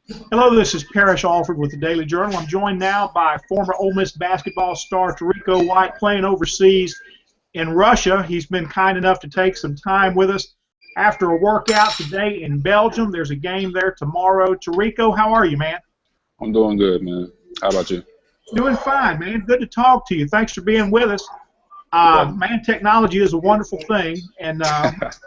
Hello, this is Parrish Alford with the Daily Journal. I'm joined now by former Ole Miss basketball star Terrico White, playing overseas in Russia. He's been kind enough to take some time with us after a workout today in Belgium. There's a game there tomorrow. Terrico, how are you, man? I'm doing good, man. How about you? Doing fine, man. Good to talk to you. Thanks for being with us. Man, technology is a wonderful thing, and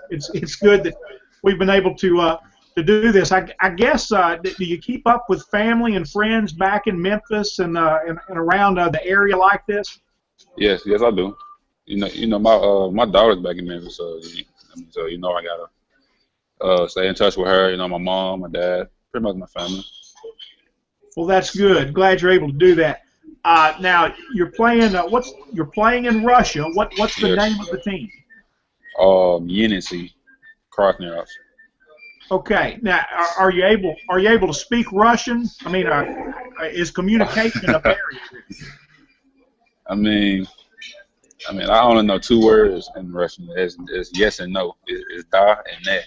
it's good that we've been able to do this. I guess do you keep up with family and friends back in Memphis and around the area like this? Yes, I do. My daughter's back in Memphis, so I gotta stay in touch with her. My mom, my dad, pretty much my family. Well, that's good. Glad you're able to do that. Now you're playing. You're playing in Russia? What's the name of the team? Yenisei, Krasnoyarsk. Okay. Now, are you able to speak Russian? I mean, is communication a barrier? I only know two words in Russian. It's yes and no. It's da and ne.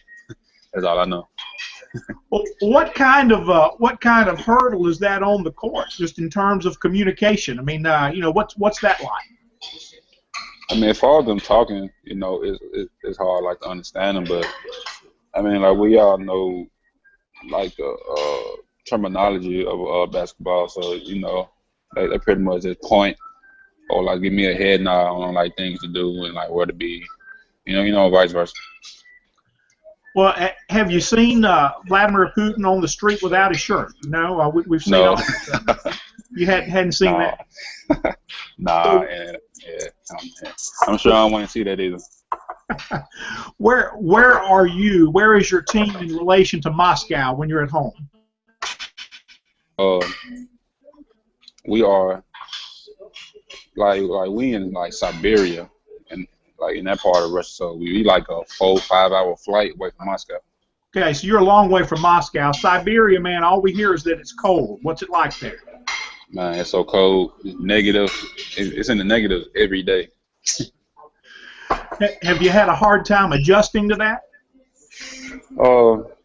That's all I know. Well, what kind of hurdle is that on the court, just in terms of communication? I mean, what's that like? As far as them talking, it's hard, like, to understand them. But like, we all know, like, the terminology of basketball. So they pretty much just point or like give me a head nod on like things to do and like where to be. Vice versa. Well, have you seen Vladimir Putin on the street without his shirt? No, we've seen No. all that. You hadn't seen that? Nah, I'm sure I don't want to see that either. Where are you? Where is your team in relation to Moscow when you're at home? We are like we in like Siberia, and like in that part of Russia, so we like a 4-5 hour flight away from Moscow. Okay, so you're a long way from Moscow. Siberia, man, all we hear is that it's cold. What's it like there? Man, it's so cold. It's negative. It's in the negatives every day. Have you had a hard time adjusting to that?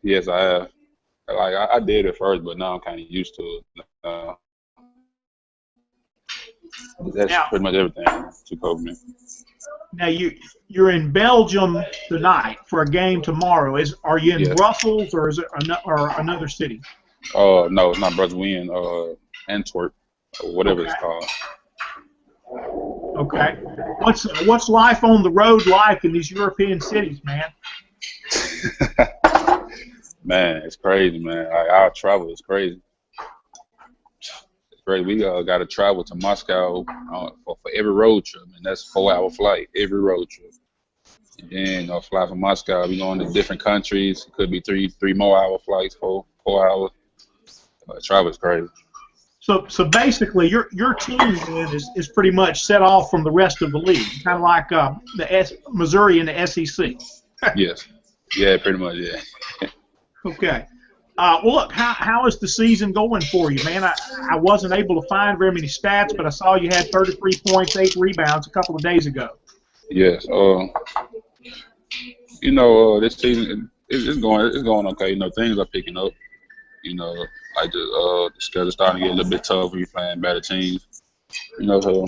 Yes, I have. Like I did at first, but now I'm kind of used to it. That's pretty much everything. Too cold for me. Now you're in Belgium tonight for a game tomorrow. Are you in Yes. Brussels or is it another city? No, it's not Brussels. We in Antwerp, or whatever Okay. it's called. Okay. What's life on the road like in these European cities, man? Man, it's crazy, man. Like, our travel is crazy. It's crazy. We got to travel to Moscow for every road trip, and that's a 4-hour flight every road trip. And then fly from Moscow. We going to different countries. It could be three more hour flights, 4 hours. Travel is crazy. So basically, your team then is pretty much set off from the rest of the league, kind of like Missouri and the SEC. Yes. Yeah, pretty much. Yeah. Okay. Well, look, how is the season going for you, man? I wasn't able to find very many stats, but I saw you had 33 points, 8 rebounds a couple of days ago. Yes. This season it's going okay. Things are picking up. Like the schedule's starting to get a little bit tougher. You're playing better teams. So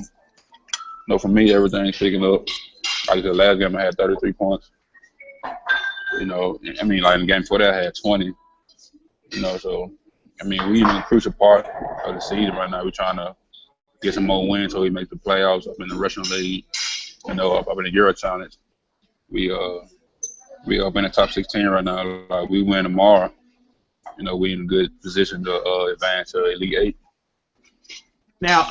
for me, everything's picking up. Like the last game, I had 33 points. Like in the game before that, I had 20. So we in a crucial part of the season right now. We're trying to get some more wins so we make the playoffs up in the Russian League. Up in the Euro Challenge. We up in the top 16 right now. Like, we win tomorrow. We in a good position to advance to Elite 8. Now,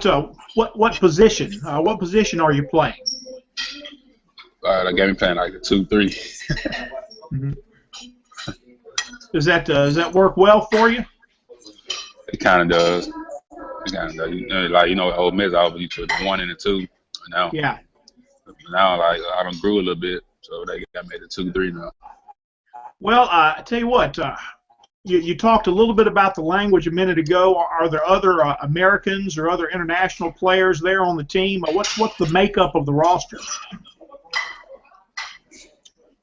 So, what position? What position are you playing? I got me playing like a 2-3. Mm-hmm. Does that work well for you? It kind of does. It kind of does. Ole Miss, I was used to the 1 and the 2. Now, Yeah. Now, like, I done grew a little bit, so they got me to 2-3 now. Well, I tell you what. You talked a little bit about the language a minute ago. Are there other Americans or other international players there on the team? What's the makeup of the roster?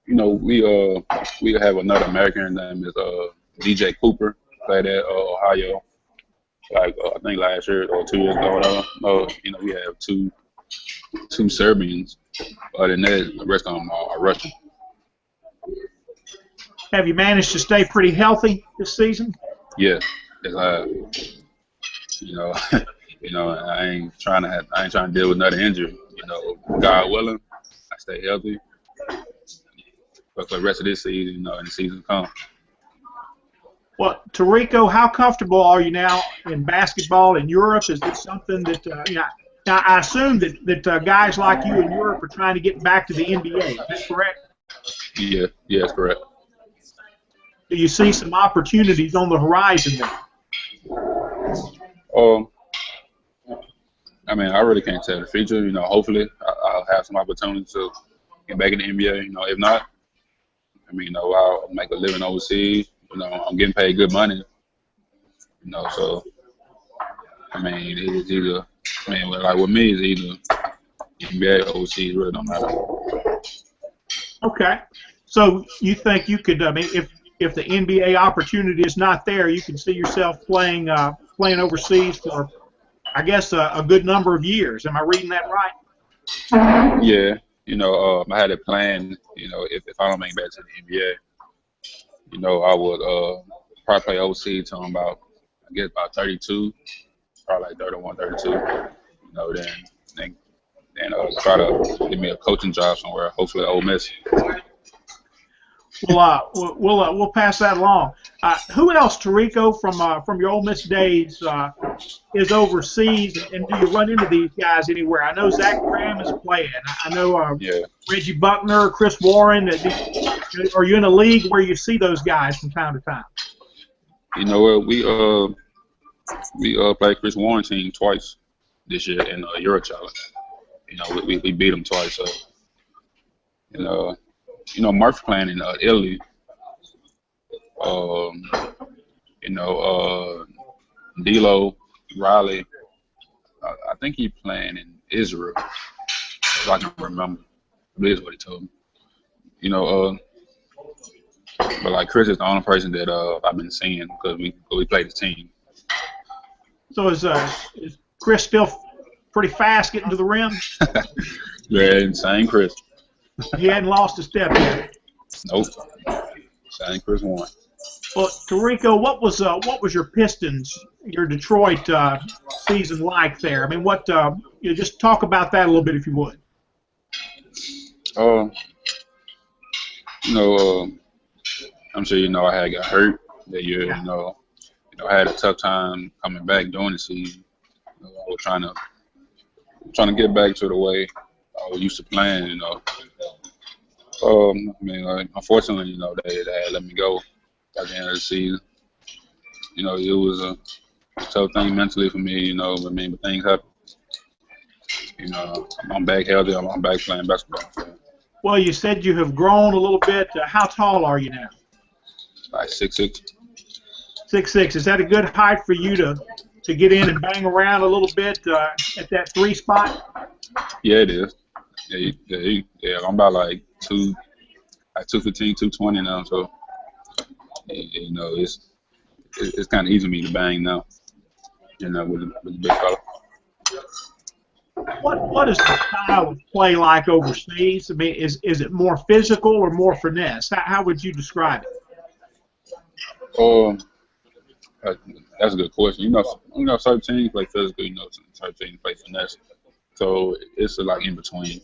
We have another American. His name is DJ Cooper played at Ohio, like I think last year or 2 years ago, or whatever. No, we have two Serbians. Other than that, the rest of them are Russian. Have you managed to stay pretty healthy this season? Yeah, yes, I have. I ain't trying to deal with another injury. God willing, I stay healthy. But for the rest of this season, and the season come. Well, Terrico, how comfortable are you now in basketball in Europe? Is this something that now I assume that guys like you in Europe are trying to get back to the NBA. Is that correct? Yeah, that's correct. Do you see some opportunities on the horizon there? I really can't tell the future. Hopefully I'll have some opportunities to get back in the NBA. If not, I'll make a living overseas. I'm getting paid good money. So it's either. Like with me, it's either NBA or overseas. Really don't matter. Okay. So you think you could? If the NBA opportunity is not there, you can see yourself playing overseas for, I guess, a good number of years. Am I reading that right? Yeah. I had a plan. If I don't make it back to the NBA, I would probably play overseas till I'm about 32, probably like 31, 32. Then try to give me a coaching job somewhere. Hopefully, Ole Miss. We'll pass that along. Who else, Terrico, from your Ole Miss days, is overseas, and do you run into these guys anywhere? I know Zach Graham is playing. I know Reggie Buckner, Chris Warren. Are you in a league where you see those guys from time to time? We played Chris Warren team twice this year in Euro Challenge. We beat them twice. So, Murph playing in Italy. D'Lo, Riley. I think he's playing in Israel, if I can remember. That is what he told me. But like Chris is the only person that I've been seeing because we played the team. So is Chris still pretty fast getting to the rim? Yeah, same Chris. He hadn't lost a step yet. Nope. Same Chris Warren. Well, Terrico, what was your Pistons, your Detroit season like there? Just talk about that a little bit if you would. I'm sure I had got hurt that year. I had a tough time coming back during the season. I was trying to get back to the way I was used to playing. Unfortunately, they had let me go at the end of the season. It was a tough thing mentally for me. But things happen. I'm back healthy. I'm back playing basketball. So. Well, you said you have grown a little bit. How tall are you now? Like 6'6". 6'6". Is that a good height for you to get in and bang around a little bit at that 3 spot? Yeah, it is. Yeah. I'm about like 215, 220 now. So, it's kind of easy for me to bang now. With a big fella. What is the style of play like overseas? Is it more physical or more finesse? How would you describe it? That's a good question. Certain teams play physical. Certain teams play finesse. So it's like in between.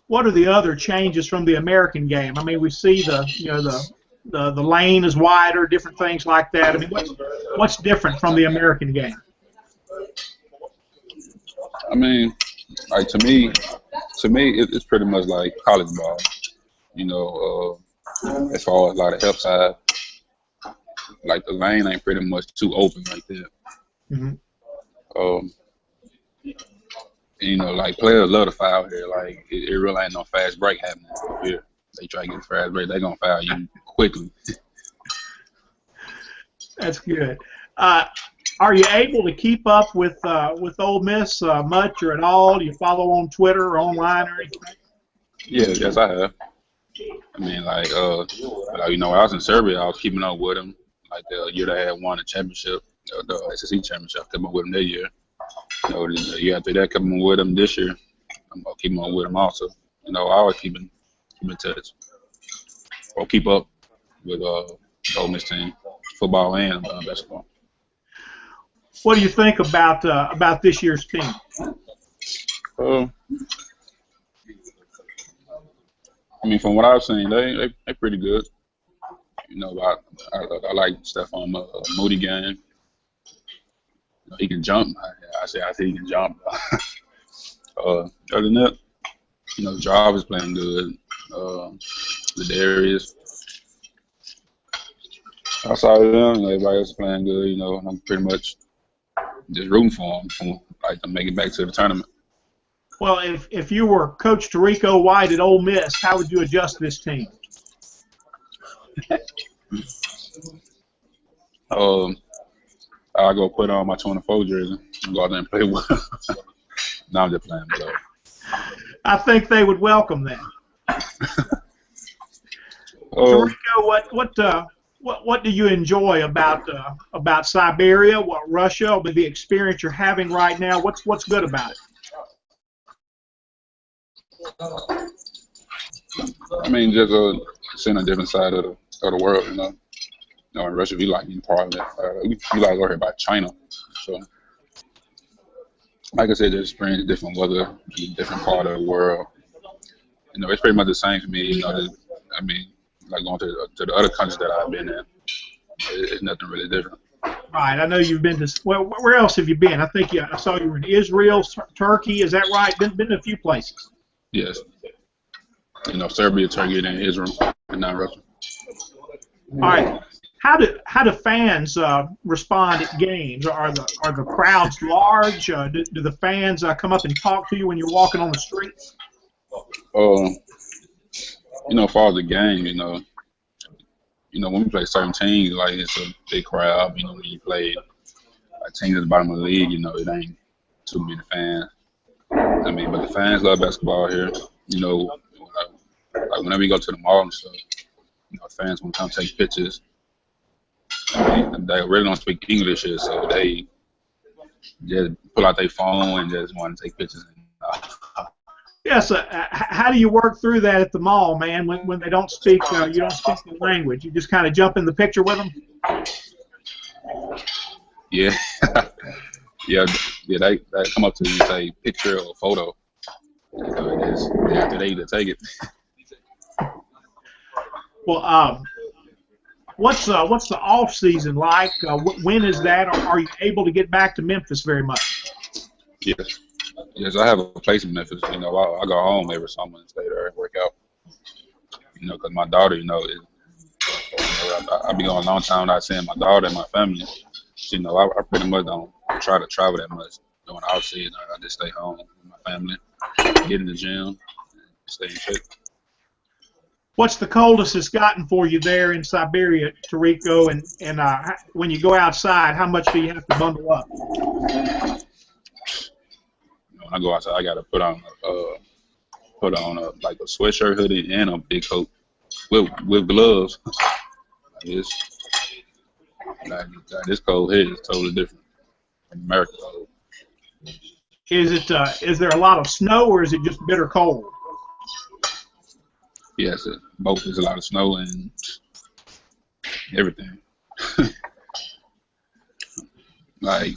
What are the other changes from the American game? We see the lane is wider, different things like that. What's different from the American game? Like to me, it's pretty much like college ball. As far as like the help side, like the lane ain't pretty much too open like that. Like players love to foul here. Like it really ain't no fast break happening here. They try to get a fast break, they gonna foul you quickly. That's good. Are you able to keep up with Ole Miss much or at all? Do you follow on Twitter or online or anything? Yes, I have. I mean, you know, when I was in Serbia, I was keeping up with them. Like the year they had won the championship, the SEC championship, I kept up with them that year. You know, the year after that, kept up with them this year. I'm gonna keep on with them also. You know, I always keep in touch or keep up with the Ole Miss team, football and basketball. What do you think about this year's team? I mean, from what I've seen, they pretty good. You know, I like Stephon Moody game. You know, he can jump. I say he can jump. Other than that, you know, Job is playing good. Ladarius. Outside of them, you know, everybody else is playing good. You know, and I'm pretty much just rooting for them, like to make it back to the tournament. Well, if you were Coach Terrico White at Ole Miss, how would you adjust this team? I'll go put on my 24 jersey and go out there and play well. No, I'm just playing. But, I think they would welcome that. Terrico, what do you enjoy about Siberia, Russia, with the experience you're having right now? What's good about it? I mean, just seeing a different side of the world, you know. You know, in Russia, we like being part of it. We like over here by China. So, like I said, just experiencing different weather, different part of the world. You know, it's pretty much the same for me. You know, I mean, like going to the other countries that I've been in, it's nothing really different. Right. I know you've been to. Well, where else have you been? I think I saw you were in Israel, Turkey. Is that right? Been to a few places. Yes. You know, Serbia, Turkey, and Israel, and now Russia. All right. How do fans respond at games? Are the crowds large? Do the fans come up and talk to you when you're walking on the streets? You know, as far as the game, you know, when we play certain teams, like it's a big crowd. You know, when you play a team at the bottom of the league, you know, it ain't too many fans. I mean, but the fans love basketball here. You know, like whenever we go to the mall and stuff, you know, fans want to come take pictures. I mean, they really don't speak English here, so they just pull out their phone and just want to take pictures. Yes. How do you work through that at the mall, man? When they don't speak, you don't speak the language. You just kind of jump in the picture with them. Yeah, yeah. They come up to you and say picture or photo. You know, after they either take it. Well, what's the off season like? When is that? Are you able to get back to Memphis very much? Yes, I have a place in Memphis. You know, I go home every summer and stay there and work out. You know, because my daughter, you know, I be going a long time without seeing my daughter and my family. You know, I pretty much don't try to travel that much during the off season. I just stay home with my family, get in the gym, stay in shape. What's the coldest it's gotten for you there in Siberia, Terrico? And when you go outside, how much do you have to bundle up? When I go outside, I gotta put on like a sweatshirt, hoodie, and a big coat with gloves. This cold here is totally different from America. Is there a lot of snow, or is it just bitter cold? Yes, both. There's a lot of snow and everything. like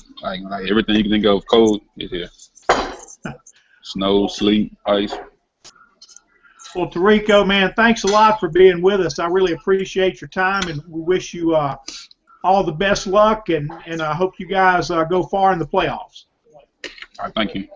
everything you can think of cold is here. Snow, sleet, ice. Well, Terrico, man, thanks a lot for being with us. I really appreciate your time, and we wish you all the best luck, and I hope you guys go far in the playoffs. All right, thank you.